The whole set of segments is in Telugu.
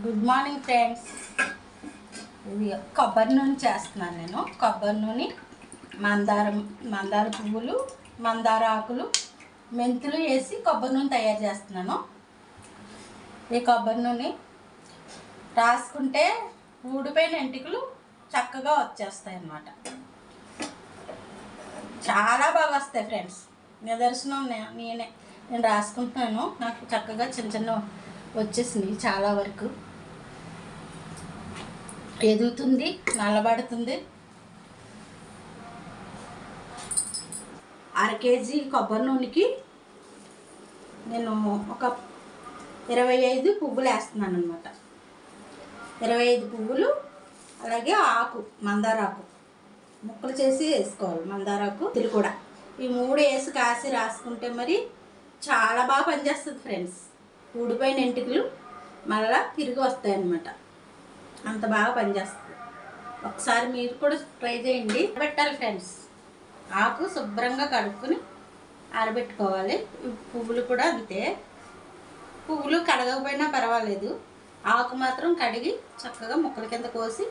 Good morning friends. ఇది కొబ్బరి నూనె చేస్తున్నాను. నేను కొబ్బరి నూనె, మందార పువ్వులు, మందార ఆకులు, మెంతులు వేసి కొబ్బరి నూనె తయారు చేస్తున్నాను. ఈ కొబ్బరి నూనె రాసుకుంటే ఊడిపోయిన ఎంటికలు చక్కగా వచ్చేస్తాయి అన్నమాట. చాలా బాగా వస్తాయి ఫ్రెండ్స్. నిదర్శనం నేను రాసుకుంటున్నాను. నాకు చక్కగా చిన్న చిన్న వచ్చేసినాయి. చాలా వరకు ఎదుగుతుంది, నల్లబడుతుంది. 1/2 కేజీ కొబ్బరి నూనెకి నేను ఒక 25 పువ్వులు వేస్తున్నాను అనమాట. 25 పువ్వులు, అలాగే ఆకు, మందారాకు ముక్కలు చేసి వేసుకోవాలి. మందారాకు తిలు కూడా ఈ 3 వేసి కాసి రాసుకుంటే మరి చాలా బాగా పనిచేస్తుంది ఫ్రెండ్స్. ఊడిపోయిన ఎంటికలు మళ్ళీ తిరిగి వస్తాయి అన్నమాట. అంత బాగా పనిచేస్తుంది. ఒకసారి మీరు కూడా ట్రై చేయండి. పెట్టాలి ఫ్రెండ్స్. ఆకు శుభ్రంగా కడుక్కొని ఆరబెట్టుకోవాలి. పువ్వులు కూడా అంతే. పువ్వులు కడగకపోయినా పర్వాలేదు, ఆకు మాత్రం కడిగి చక్కగా ముక్కల కింద కోసి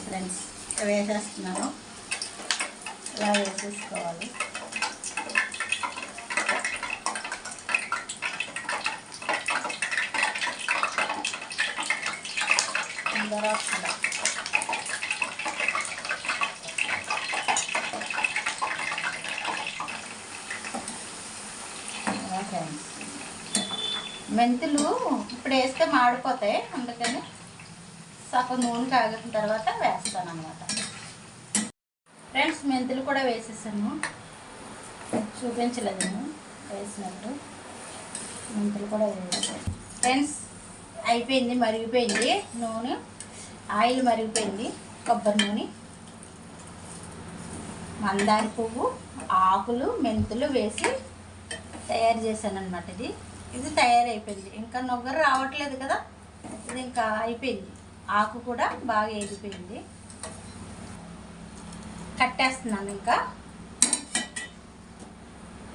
ఫ్రెండ్స్ వేసేస్తున్నాను. ఇలా వేసేసుకోవాలి. మెంతులు ఇప్పుడు వేస్తే మాడిపోతాయి, అందుకని సగం నూనె కాగిన తర్వాత వేస్తాను అన్నమాట. ఫ్రెండ్స్ మెంతులు కూడా వేసేసాను, చూపించలేదు నేను వేసినట్టు. మెంతులు కూడా వేసాను ఫ్రెండ్స్. అయిపోయింది, మరిగిపోయింది నూనె, ఆయిల్ మరిగిపోయింది. కొబ్బరి నూనె, మందార పువ్వు, ఆకులు, మెంతులు వేసి తయారు చేశాను అనమాట. ఇది తయారైపోయింది. ఇంకా నొగ్గరు రావట్లేదు కదా, ఇది ఇంకా అయిపోయింది. ఆకు కూడా బాగా ఎగిపోయింది. కట్టేస్తున్నాను. ఇంకా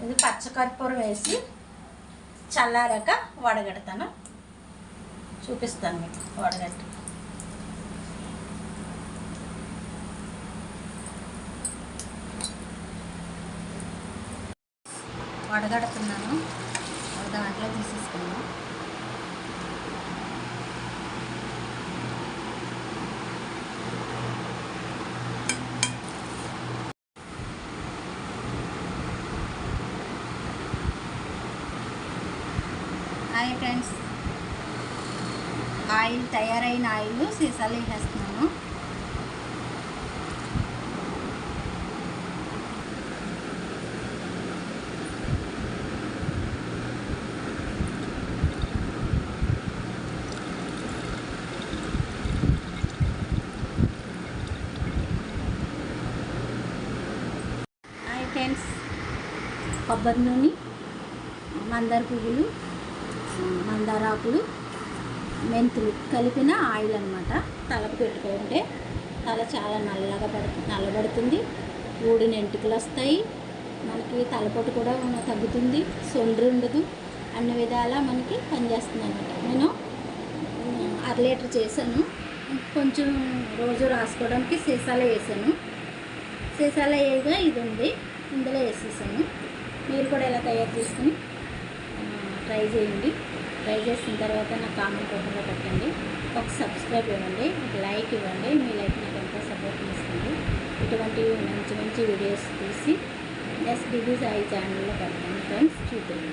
ఇది పచ్చకర్పూరం వేసి చల్లారాక వడగడతాను. చూపిస్తాను మీకు వడగట్టి. వడగడుతున్నాను, దాంట్లో తీసేసుకున్నాను. హాయ్ ఫ్రెండ్స్, ఆయిల్ తయారైన ఆయిల్ సీసాలు వేసేస్తున్నాను. హాయ్ ఫ్రెండ్స్, కొబ్బరి నూనె, మందార పువ్వులు, మందార ఆకులు, మెంతులు కలిపిన ఆయిల్ అన్నమాట. తలకు పెట్టుకుంటే తల చాలా నల్లబడుతుంది. ఊడిన ఎంటికలు వస్తాయి. మనకి తలపోటు కూడా తగ్గుతుంది. సొండ్రు ఉండదు. అన్ని విధాలా మనకి పనిచేస్తుంది అన్నమాట. నేను 1/2 లీటర్ చేశాను. కొంచెం రోజు రాసుకోవడానికి సీసాలో వేసాను. సీసాలో వేయగా ఇది ఉంది, ఇందులో వేసేసాను. మీరు కూడా ఇలా తయారు చేసుకుని ట్రై చేయండి. ట్రై చేసిన తర్వాత నాకు కామెంట్ రూపంలో పెట్టండి. ఒక సబ్స్క్రైబ్ ఇవ్వండి, ఒక లైక్ ఇవ్వండి. మీ లైక్ నాకు ఎంతో సపోర్ట్ ఇస్తుంది. ఇటువంటి మంచి మంచి వీడియోస్ తీసి ఎస్డిబి సాయి ఛానల్లో పెడతాను ఫ్రెండ్స్. చూడండి.